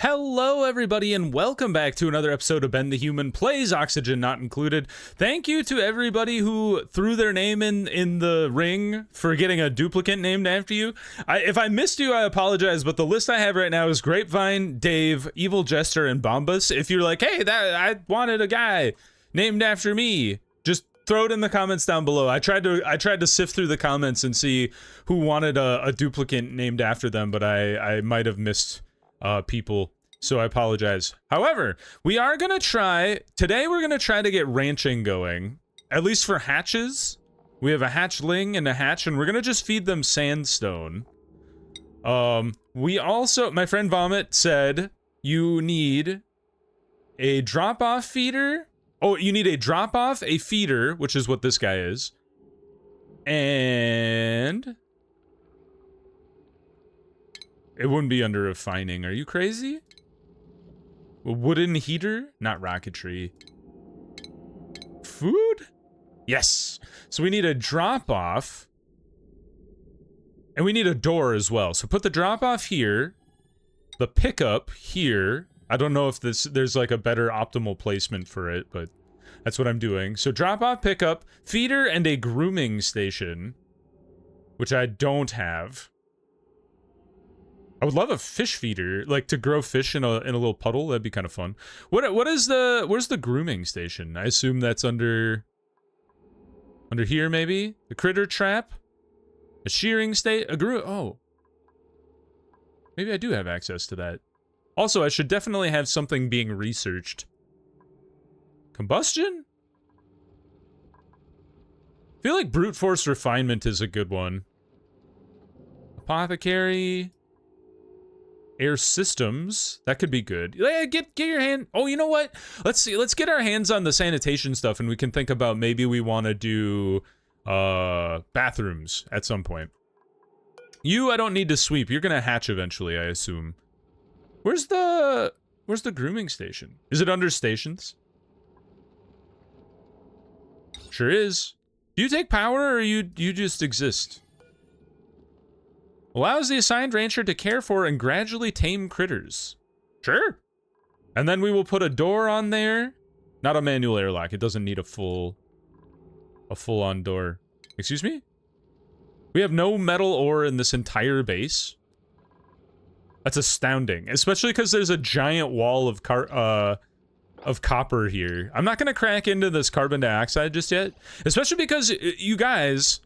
Hello everybody and welcome back to another episode of Ben the Human Plays Oxygen Not Included. Thank you to everybody who threw their name in the ring for getting a duplicate named after you. If I missed you, I apologize, but the list I have right now is Grapevine, Dave, Evil Jester, and Bombus. If you're like, hey, I wanted a guy named after me, just throw it in the comments down below. I tried to sift through the comments and see who wanted a duplicate named after them, but I might have missed people, so I apologize. However, we are gonna try today. We're gonna try to get ranching going, at least for hatches. We have a hatchling and a hatch, and we're gonna just feed them sandstone. We also, my friend Vomit said you need a drop-off feeder. Oh, you need a drop-off, a feeder, which is what this guy is, and it wouldn't be under refining. Are you crazy? A wooden heater? Not rocketry. Food? Yes. So we need a drop-off. And we need a door as well. So put the drop-off here. The pickup here. I don't know if there's like a better optimal placement for it, but that's what I'm doing. So drop-off, pickup, feeder, and a grooming station, which I don't have. I would love a fish feeder, like to grow fish in a little puddle. That'd be kind of fun. Where's the grooming station? I assume that's under here maybe? The critter trap? A shearing state? Oh. Maybe I do have access to that. Also, I should definitely have something being researched. Combustion? I feel like brute force refinement is a good one. Apothecary. Air systems, that could be good. Yeah, get your hand. Oh, you know what? Let's see. Let's get our hands on the sanitation stuff, and we can think about maybe we want to do bathrooms at some point. I don't need to sweep. You're gonna hatch eventually, I assume. Where's the grooming station? Is it under stations? Sure is. Do you take power, or you just exist? Allows the assigned rancher to care for and gradually tame critters. Sure. And then we will put a door on there. Not a manual airlock. It doesn't need a full-on door. Excuse me? We have no metal ore in this entire base. That's astounding. Especially because there's a giant wall of copper here. I'm not going to crack into this carbon dioxide just yet. Especially because, you guys,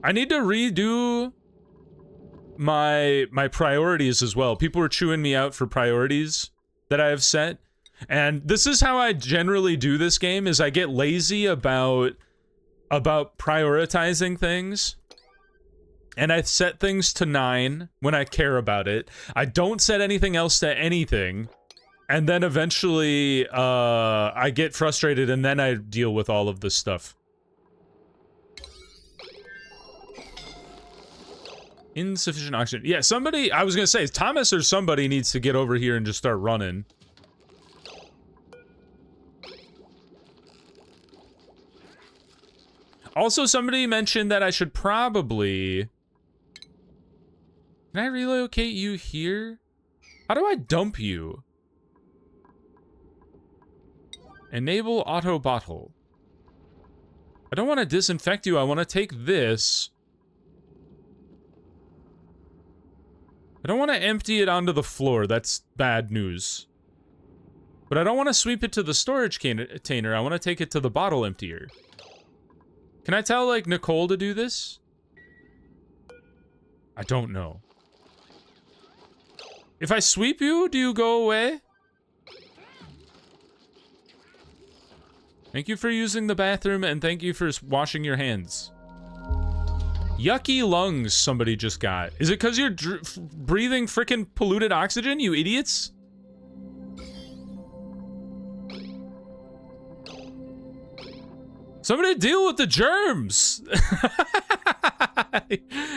I need to redo my priorities as well. People were chewing me out for priorities that I have set. And this is how I generally do this game, is I get lazy about prioritizing things. And I set things to 9 when I care about it. I don't set anything else to anything. And then eventually I get frustrated, and then I deal with all of this stuff. Insufficient oxygen. Yeah, somebody, I was gonna say, Thomas or somebody needs to get over here and just start running. Also, somebody mentioned that I should probably... Can I relocate you here? How do I dump you? Enable auto bottle. I don't want to disinfect you, I want to take this. I don't want to empty it onto the floor. That's bad news. But I don't want to sweep it to the storage container. I want to take it to the bottle emptier. Can I tell, like, Nicole to do this? I don't know. If I sweep you, do you go away? Thank you for using the bathroom, and thank you for washing your hands. Yucky lungs somebody just got. Is it because you're breathing frickin' polluted oxygen, you idiots? Somebody deal with the germs!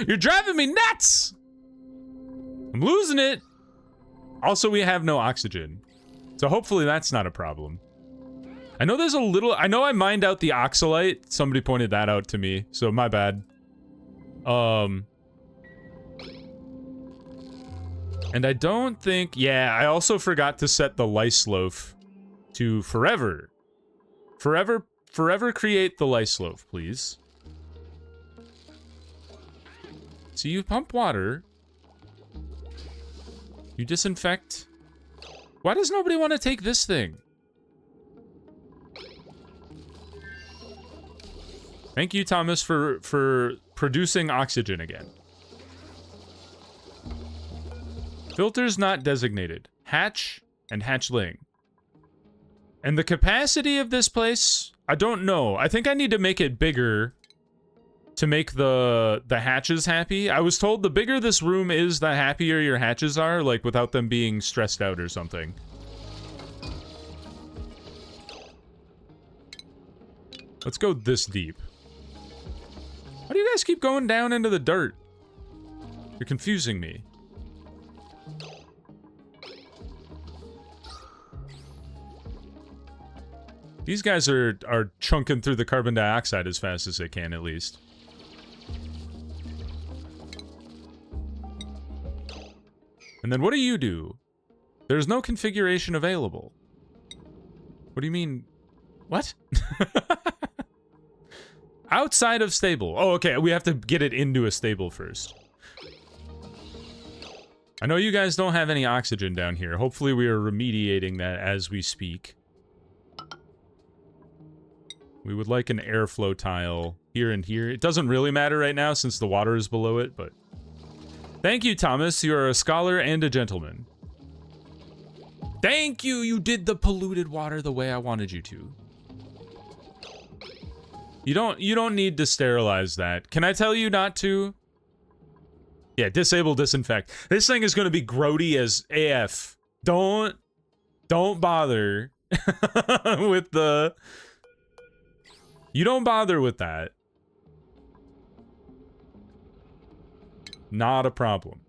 You're driving me nuts! I'm losing it! Also, we have no oxygen. So hopefully that's not a problem. I know there's a little... I know I mined out the oxalite. Somebody pointed that out to me, so my bad. And I don't think... Yeah, I also forgot to set the lice loaf to forever. Forever create the lice loaf, please. So you pump water. You disinfect. Why does nobody want to take this thing? Thank you, Thomas, for producing oxygen again. Filters not designated. Hatch and hatchling. And the capacity of this place, I don't know. I think I need to make it bigger to make the hatches happy. I was told the bigger this room is, the happier your hatches are, like without them being stressed out or something. Let's go this deep. Why do you guys keep going down into the dirt? You're confusing me. These guys are chunking through the carbon dioxide as fast as they can, at least. And then what do you do? There's no configuration available. What do you mean? What? Outside of stable. Oh, okay. We have to get it into a stable first. I know you guys don't have any oxygen down here. Hopefully we are remediating that as we speak. We would like an airflow tile here and here. It doesn't really matter right now since the water is below it, but... Thank you, Thomas. You are a scholar and a gentleman. Thank you! You did the polluted water the way I wanted you to. You don't need to sterilize that. Can I tell you not to? Yeah, disable disinfect. This thing is going to be grody as AF. Don't bother with the... You don't bother with that. Not a problem.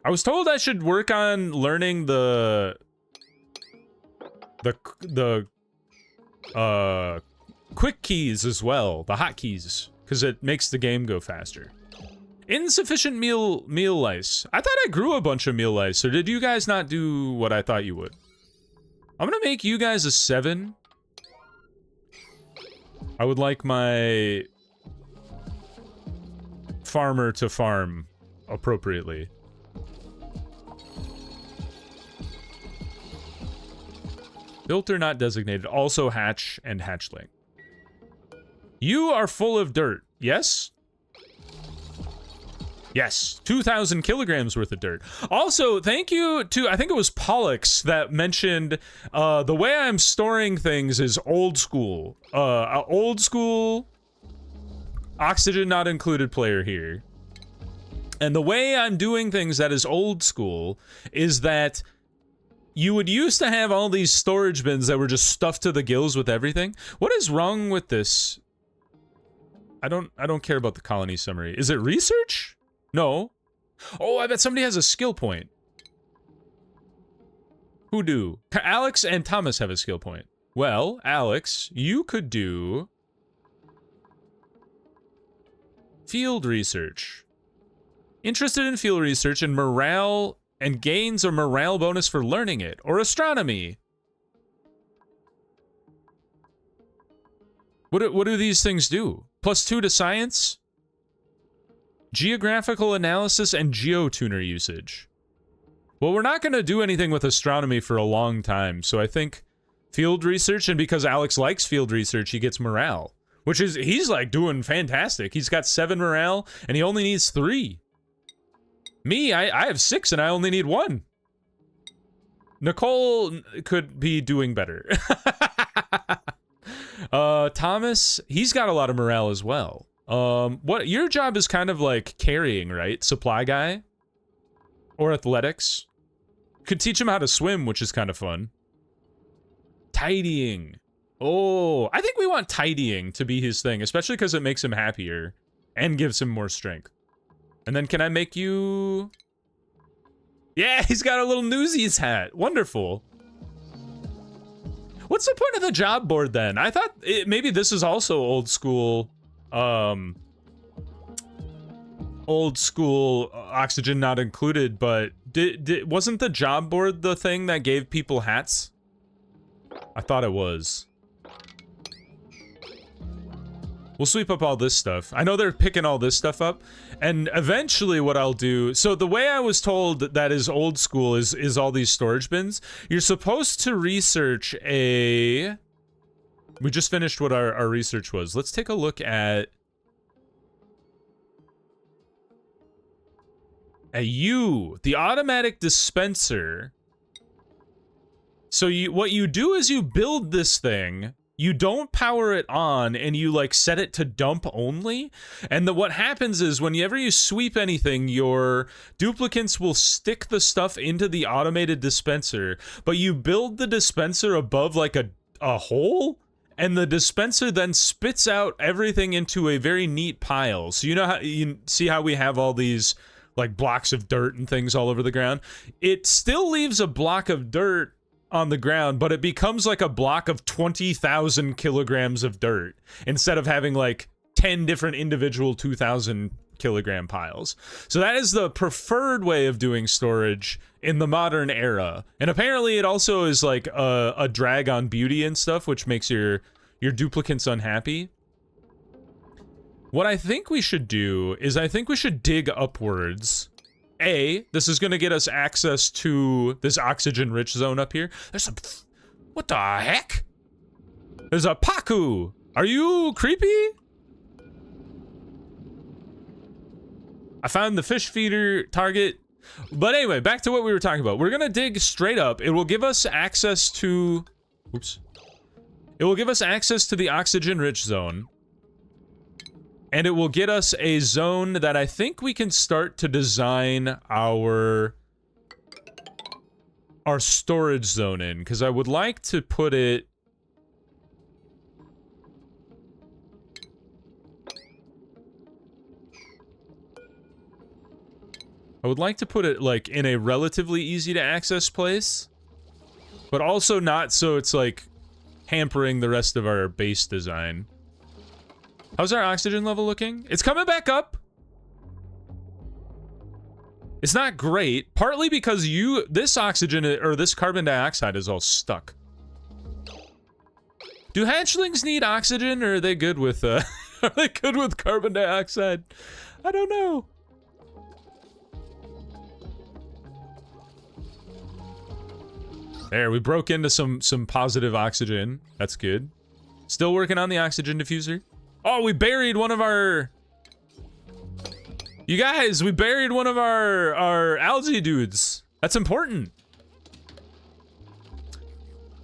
I was told I should work on learning the quick keys as well, the hotkeys, because it makes the game go faster. Insufficient meal lice. I thought I grew a bunch of meal lice, or did you guys not do what I thought you would? I'm gonna make you guys a 7. I would like my farmer to farm appropriately. Filter not designated. Also hatch and hatchling. You are full of dirt. Yes? Yes. 2,000 kilograms worth of dirt. Also, thank you to, I think it was Pollux that mentioned, the way I'm storing things is old school. Old school, oxygen not included player here. And the way I'm doing things that is old school is that you would used to have all these storage bins that were just stuffed to the gills with everything. What is wrong with this? I don't care about the colony summary. Is it research? No. Oh, I bet somebody has a skill point. Who do? Alex and Thomas have a skill point. Well, Alex, you could do field research. Interested in field research and morale and gains a morale bonus for learning it, or astronomy. What do these things do? +2 to science, geographical analysis, and geotuner usage. Well, we're not going to do anything with astronomy for a long time, so I think field research, and because Alex likes field research, he gets morale, which is, he's like doing fantastic. He's got 7 morale, and he only needs 3. Me, I have 6 and I only need 1. Nicole could be doing better. Thomas, he's got a lot of morale as well. What your job is kind of like carrying, right? Supply guy? Or athletics? Could teach him how to swim, which is kind of fun. Tidying. Oh, I think we want tidying to be his thing, especially because it makes him happier and gives him more strength. And then can I make you... Yeah, he's got a little Newsies hat. Wonderful. What's the point of the job board then? I thought maybe this is also old school. old school oxygen not included, but wasn't the job board the thing that gave people hats? I thought it was. We'll sweep up all this stuff. I know they're picking all this stuff up, and eventually what I'll do, so the way I was told that is old school is all these storage bins. You're supposed to research a... We just finished what our research was. Let's take a look at... the automatic dispenser. So what you do is you build this thing, you don't power it on, and you like set it to dump only. And what happens is whenever you sweep anything, your duplicants will stick the stuff into the automated dispenser, but you build the dispenser above like a hole, and the dispenser then spits out everything into a very neat pile. So you know how you see how we have all these like blocks of dirt and things all over the ground? It still leaves a block of dirt on the ground, but it becomes like a block of 20,000 kilograms of dirt instead of having like 10 different individual 2,000 kilogram piles. So that is the preferred way of doing storage in the modern era. And apparently it also is like a drag on beauty and stuff, which makes your duplicants unhappy. What I think we should do is I think we should dig upwards. This is going to get us access to this oxygen-rich zone up here. There's some... What the heck? There's a Paku! Are you creepy? I found the fish feeder target. But anyway, back to what we were talking about. We're going to dig straight up. It will give us access to... Oops. It will give us access to the oxygen-rich zone. And it will get us a zone that I think we can start to design our storage zone in, because I would like to put it... I would like to put it, like, in a relatively easy to access place, but also not so it's, like, hampering the rest of our base design. How's our oxygen level looking? It's coming back up. It's not great, partly because this oxygen, or this carbon dioxide is all stuck. Do hatchlings need oxygen, or are they good with, are they good with carbon dioxide? I don't know. There, we broke into some positive oxygen. That's good. Still working on the oxygen diffuser. Oh, we buried one of our... You guys, we buried one of our algae dudes. That's important.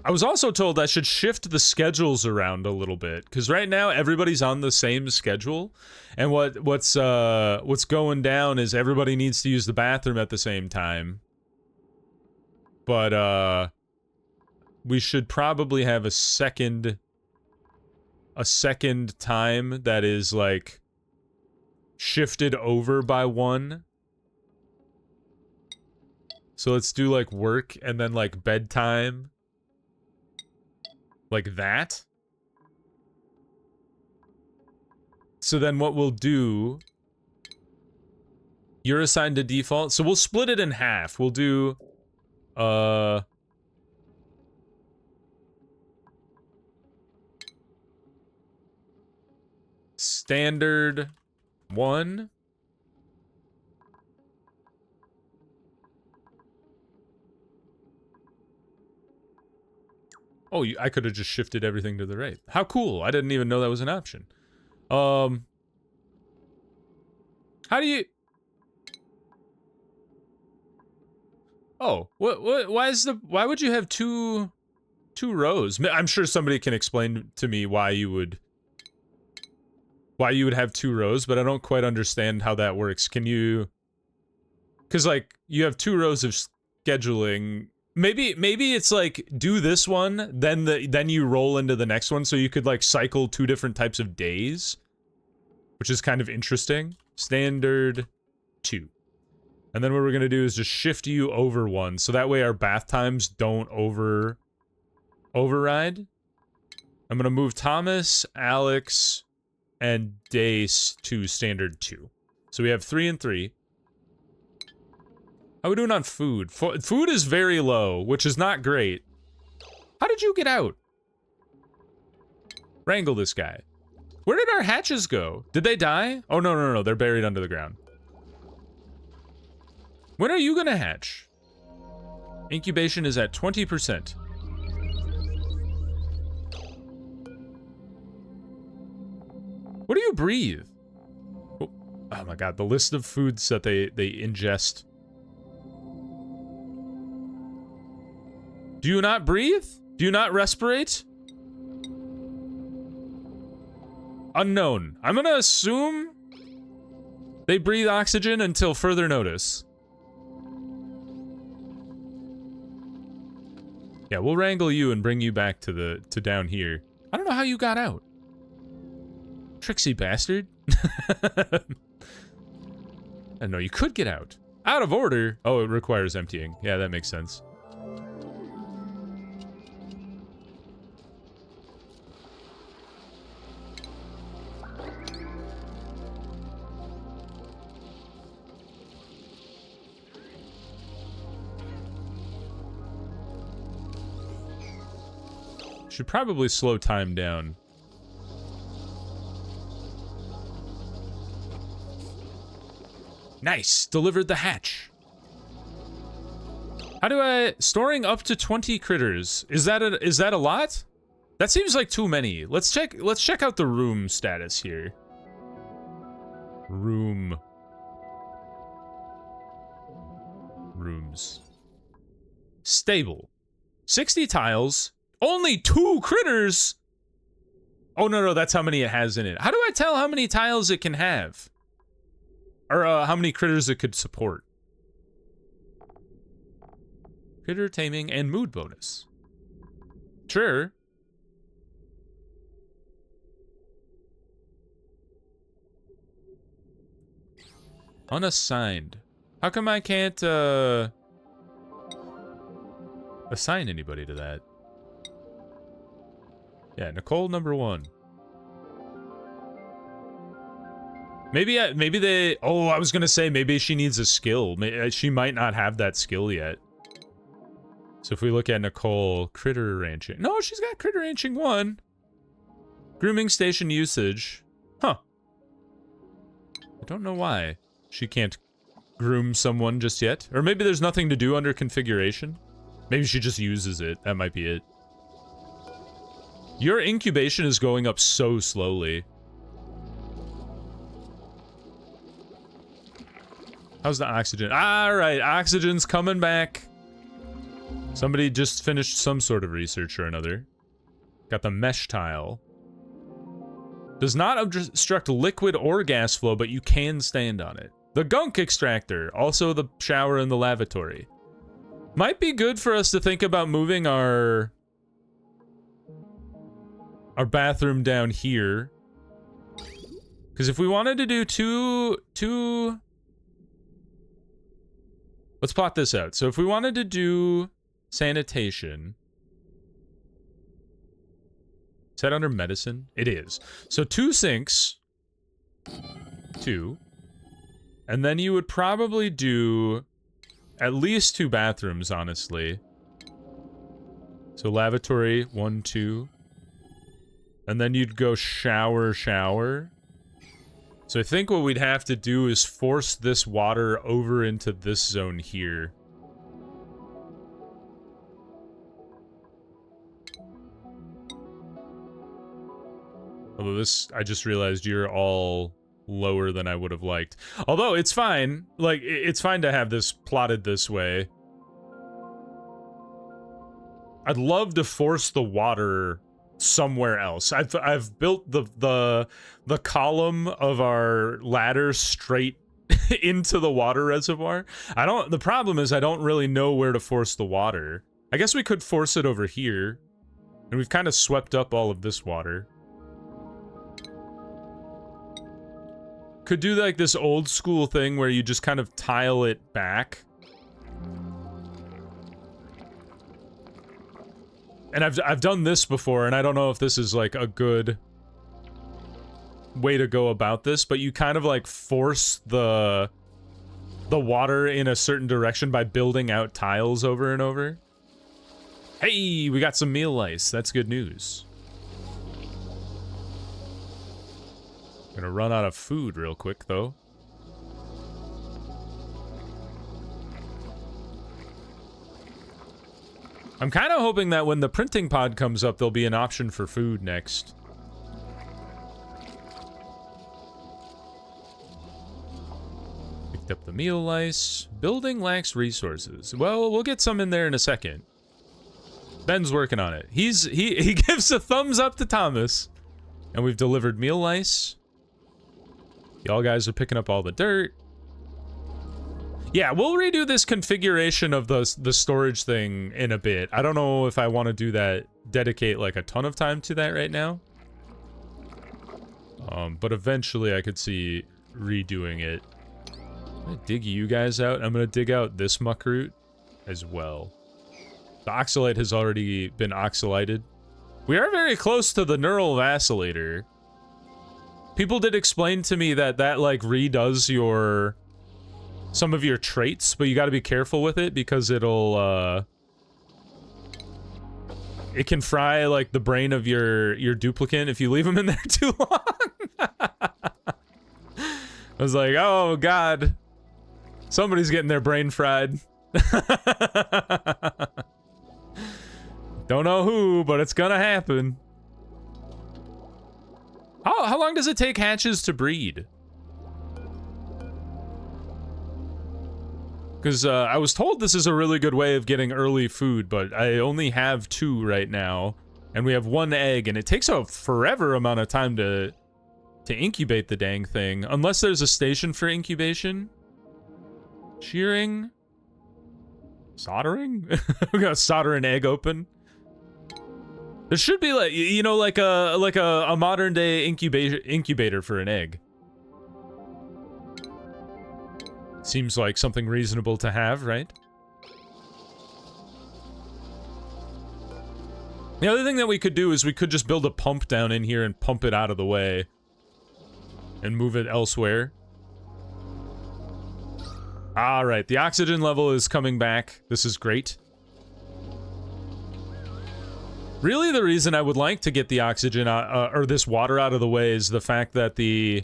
I was also told I should shift the schedules around a little bit, because right now everybody's on the same schedule, and what's going down is everybody needs to use the bathroom at the same time. But we should probably have a second time that is like shifted over by one. So let's do like work and then like bedtime. Like that. So then what we'll do, you're assigned to default. So we'll split it in half. We'll do standard 1. Oh, I could have just shifted everything to the right. How cool. I didn't even know that was an option. How do you... Oh, why would you have two rows? I'm sure somebody can explain to me why you would have 2 rows, but I don't quite understand how that works. Can you... Because, like, you have 2 rows of scheduling. Maybe it's like, do this one, then you roll into the next one, so you could, like, cycle 2 different types of days. Which is kind of interesting. Standard 2. And then what we're going to do is just shift you over 1, so that way our bath times don't override. I'm going to move Thomas, Alex... and Dace to standard 2. So So we have 3 and 3. How are we doing on food? Food is very low, which is not great. How did you get out? Wrangle this guy. Where did our hatches go? Did they die? Oh, no, no, no, they're buried under the ground. When are you gonna hatch? Incubation is at 20%. What do you breathe? Oh my god, the list of foods that they ingest. Do you not breathe? Do you not respirate? Unknown. I'm gonna assume they breathe oxygen until further notice. Yeah, we'll wrangle you and bring you back to down here. I don't know how you got out. Tricksy bastard. I know you could get out. Out of order. Oh, it requires emptying. Yeah, that makes sense. Should probably slow time down. Nice, delivered the hatch. How do I storing up to 20 critters? Is that a lot? That seems like too many. Let's check out the room status here. Rooms. Stable. 60 tiles. Only 2 critters? Oh, no, that's how many it has in it. How do I tell how many tiles it can have? Or how many critters it could support? Critter taming and mood bonus. Sure. Unassigned. How come I can't, assign anybody to that? Yeah, Nicole number 1. Maybe they... Oh, I was gonna say, maybe she needs a skill. She might not have that skill yet. So if we look at Nicole, critter ranching. No, she's got critter ranching 1. Grooming station usage. Huh. I don't know why she can't groom someone just yet. Or maybe there's nothing to do under configuration. Maybe she just uses it. That might be it. Your incubation is going up so slowly. How's the oxygen? Alright, oxygen's coming back. Somebody just finished some sort of research or another. Got the mesh tile. Does not obstruct liquid or gas flow, but you can stand on it. The gunk extractor. Also the shower and the lavatory. Might be good for us to think about moving our bathroom down here. Because if we wanted to do two... Let's plot this out. So if we wanted to do sanitation... Is that under medicine? It is. So 2 sinks. 2. And then you would probably do at least 2 bathrooms, honestly. So lavatory, 1, 2. And then you'd go shower, shower. So I think what we'd have to do is force this water over into this zone here. Although this, I just realized you're all lower than I would have liked. Although, it's fine. Like, it's fine to have this plotted this way. I'd love to force the water somewhere else. I've built the column of our ladder straight into the water reservoir. The problem is I don't really know where to force the water. I guess we could force it over here. And we've kind of swept up all of this water. Could do like this old school thing where you just kind of tile it back. And I've done this before, and I don't know if this is like a good way to go about this, but you kind of like force the water in a certain direction by building out tiles over and over. Hey, we got some meal ice. That's good news. Gonna run out of food real quick, though. I'm kind of hoping that when the printing pod comes up, there'll be an option for food next. Picked up the meal ice. Building lacks resources. Well, we'll get some in there in a second. Ben's working on it. He gives a thumbs up to Thomas. And we've delivered meal ice. Y'all guys are picking up all the dirt. Yeah, we'll redo this configuration of the storage thing in a bit. I don't know if I want to do that, dedicate like a ton of time to that right now. But eventually I could see redoing it. I'm gonna dig you guys out. I'm gonna dig out this muck root as well. The oxalate has already been oxalated. We are very close to the neural vacillator. People did explain to me that like redoes some of your traits, but you got to be careful with it because it can fry like the brain of your duplicant if you leave them in there too long. I was like, oh god, somebody's getting their brain fried. Don't know who, but it's gonna happen. How long does it take hatches to breed? Because I was told this is a really good way of getting early food, but I only have 2 right now, and we have 1 egg, and it takes a forever amount of time to incubate the dang thing, unless there's a station for incubation. Shearing? Soldering? We gotta solder an egg open. There should be like, you know, like a modern day incubator for an egg. Seems like something reasonable to have, right? The other thing that we could do is we could just build a pump down in here and pump it out of the way. And move it elsewhere. Alright, the oxygen level is coming back. This is great. Really, the reason I would like to get the oxygen or this water out of the way is the fact that the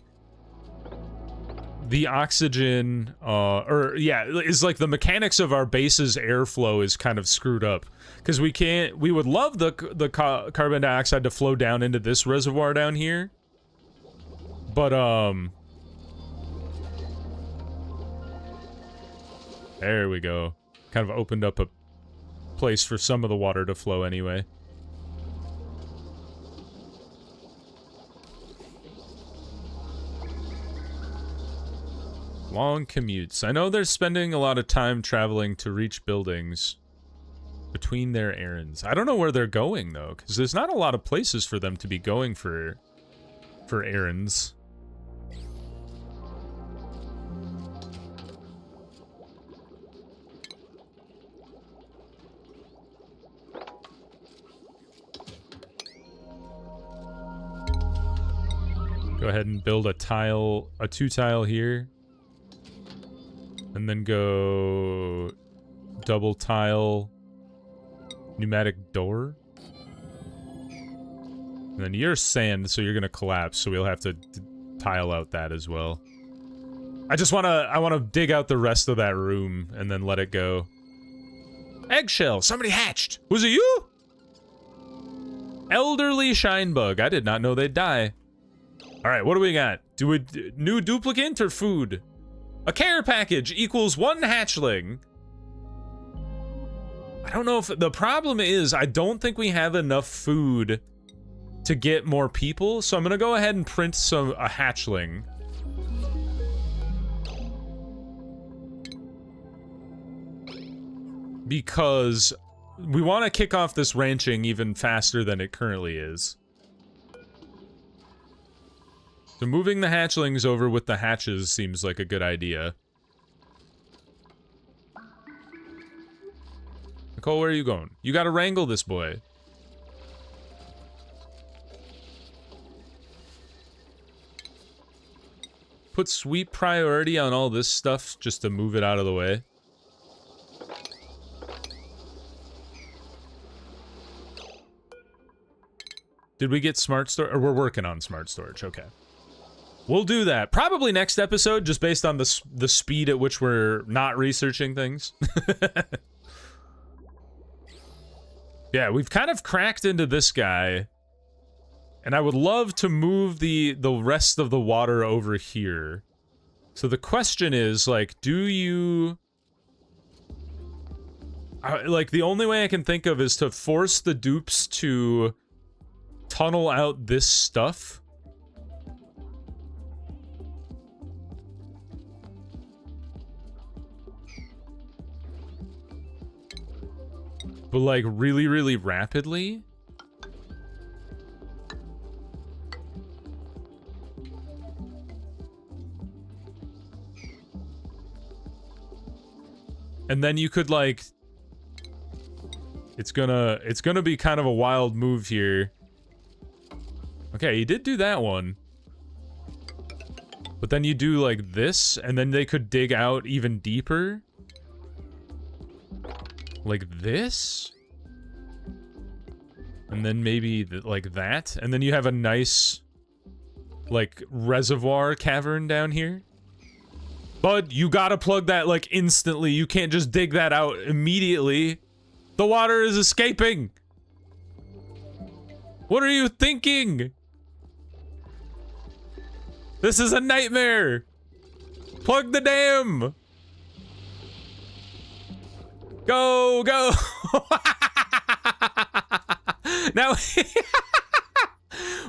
oxygen, is like the mechanics of our base's airflow is kind of screwed up. Because we would love the carbon dioxide to flow down into this reservoir down here. But, there we go. Kind of opened up a place for some of the water to flow anyway. Long commutes. I know they're spending a lot of time traveling to reach buildings between their errands. I don't know where they're going, though, because there's not a lot of places for them to be going for errands. Go ahead and build a 2-tile here. And then go double tile pneumatic door. And then you're sand, so you're gonna collapse, so we'll have to tile out that as well. I wanna dig out the rest of that room and then let it go. Eggshell! Somebody hatched! Was it you? Elderly shinebug. I did not know they'd die. Alright, what do we got? New duplicant or food? A care package equals 1 hatchling. I don't know if... The problem is, I don't think we have enough food to get more people, so I'm gonna go ahead and print a hatchling. Because we want to kick off this ranching even faster than it currently is. So moving the hatchlings over with the hatches seems like a good idea. Nicole, where are you going? You gotta wrangle this boy. put sweep priority on all this stuff just to move it out of the way. Did we get smart storage? Or we're working on smart storage, okay. We'll do that. Probably next episode, just based on the speed at which we're not researching things. Yeah, we've kind of cracked into this guy. And I would love to move the rest of the water over here. So the question is, like, do you... like, the only way I can think of is to force the dupes to tunnel out this stuff. But, like, really, really rapidly. And then you could, like... It's gonna be kind of a wild move here. Okay, you did do that one. But then you do, like, this, and then they could dig out even deeper. Like this? And then maybe, like, that? And then you have a nice, like, reservoir cavern down here. But you gotta plug that, like, instantly. You can't just dig that out immediately. The water is escaping! What are you thinking? This is a nightmare! Plug the dam! Go, go! Now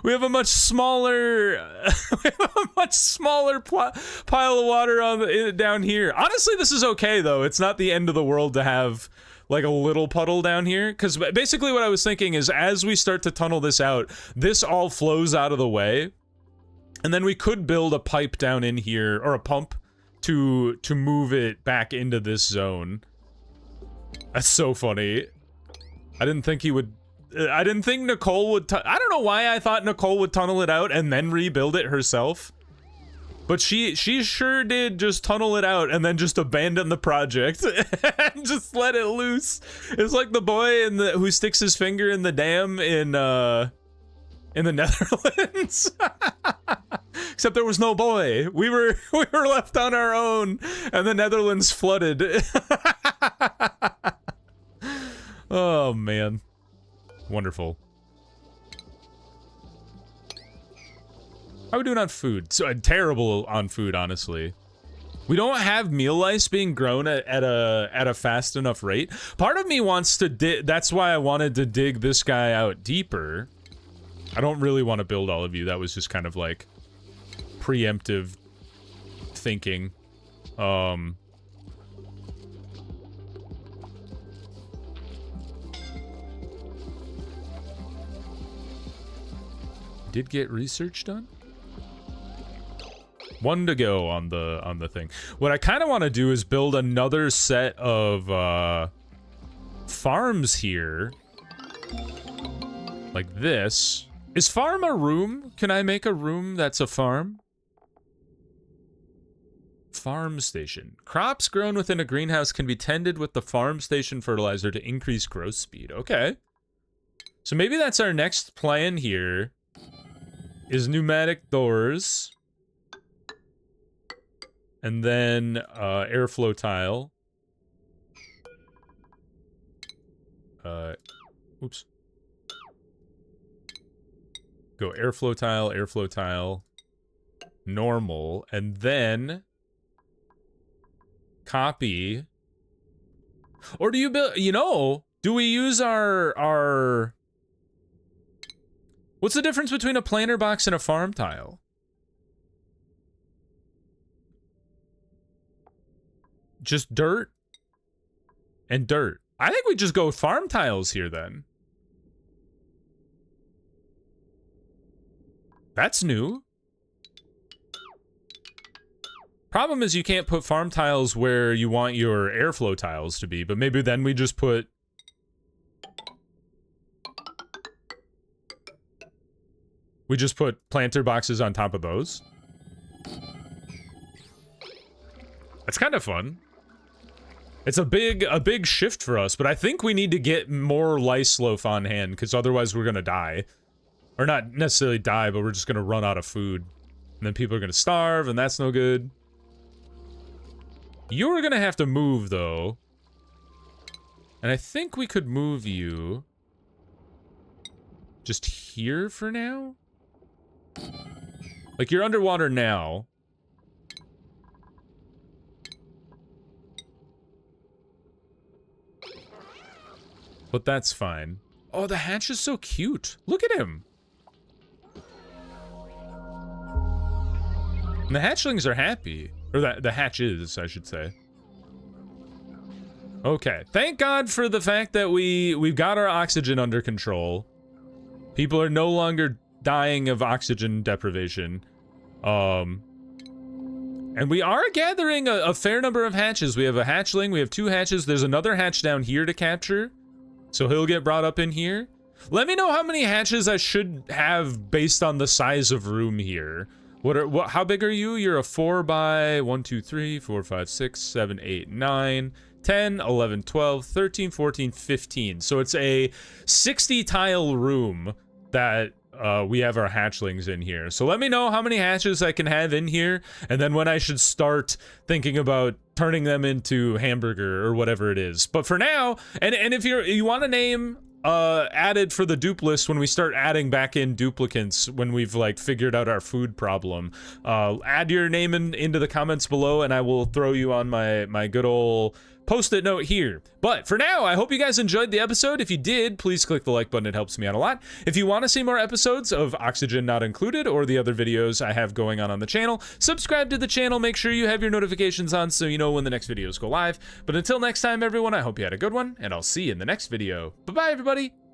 we have a much smaller pile of water on down here. Honestly, this is okay though. It's not the end of the world to have like a little puddle down here, because basically what I was thinking is as we start to tunnel this out, this all flows out of the way, and then we could build a pipe down in here, or a pump, to move it back into this zone. That's so funny. I didn't think he would... I didn't think Nicole would... I don't know why I thought Nicole would tunnel it out and then rebuild it herself. But she sure did just tunnel it out and then just abandon the project and just let it loose. It's like the boy who sticks his finger in the dam in the Netherlands. Except there was no boy. We were left on our own, and the Netherlands flooded. Oh man, wonderful. How are we doing on food? So terrible on food, honestly. We don't have meal lice being grown at a fast enough rate. Part of me wants to that's why I wanted to dig this guy out deeper. I don't really want to build all of you. That was just kind of like preemptive thinking. Did get research done? One to go on the thing. What I kind of want to do is build another set of farms here. Like this. Is farm a room? Can I make a room that's a farm? Farm station. Crops grown within a greenhouse can be tended with the farm station fertilizer to increase growth speed. Okay. So maybe that's our next plan here. Is pneumatic doors. And then airflow tile. Oops. Go airflow tile, normal, and then copy. Or do you build, you know, do we use our what's the difference between a planter box and a farm tile? Just dirt and dirt. I think we just go farm tiles here then. That's new. Problem is you can't put farm tiles where you want your airflow tiles to be, but maybe then we just put... We just put planter boxes on top of those. It's kind of fun. It's a big shift for us, but I think we need to get more lice loaf on hand, because otherwise we're gonna die. Or not necessarily die, but we're just gonna run out of food. And then people are gonna starve, and that's no good. You're gonna have to move, though. And I think we could move you just here for now? Like, you're underwater now. But that's fine. Oh, the hatch is so cute. Look at him. And the hatchlings are happy. Or the hatch is, I should say. Okay. Thank God for the fact that we've got our oxygen under control. People are no longer dying of oxygen deprivation. And we are gathering a fair number of hatches. We have a hatchling. We have 2 hatches. There's another hatch down here to capture. So he'll get brought up in here. Let me know how many hatches I should have based on the size of room here. How big are you? You're a 4 by 1, 2, 3, 4, 5, 6, 7, 8, 9, 10, 11, 12, 13, 14, 15. So it's a 60 tile room that we have our hatchlings in here. So let me know how many hatches I can have in here, and then when I should start thinking about turning them into hamburger or whatever it is. But for now, and if you want a name added for the dupe list when we start adding back in duplicants, when we've like figured out our food problem, add your name into the comments below, and I will throw you on my good old post-it note here. But for now, I hope you guys enjoyed the episode. If you did, please click the like button. It helps me out a lot. If you want to see more episodes of Oxygen Not Included or the other videos I have going on the channel, subscribe to the channel. Make sure you have your notifications on so you know when the next videos go live. But until next time, everyone, I hope you had a good one, and I'll see you in the next video. Bye-bye, everybody.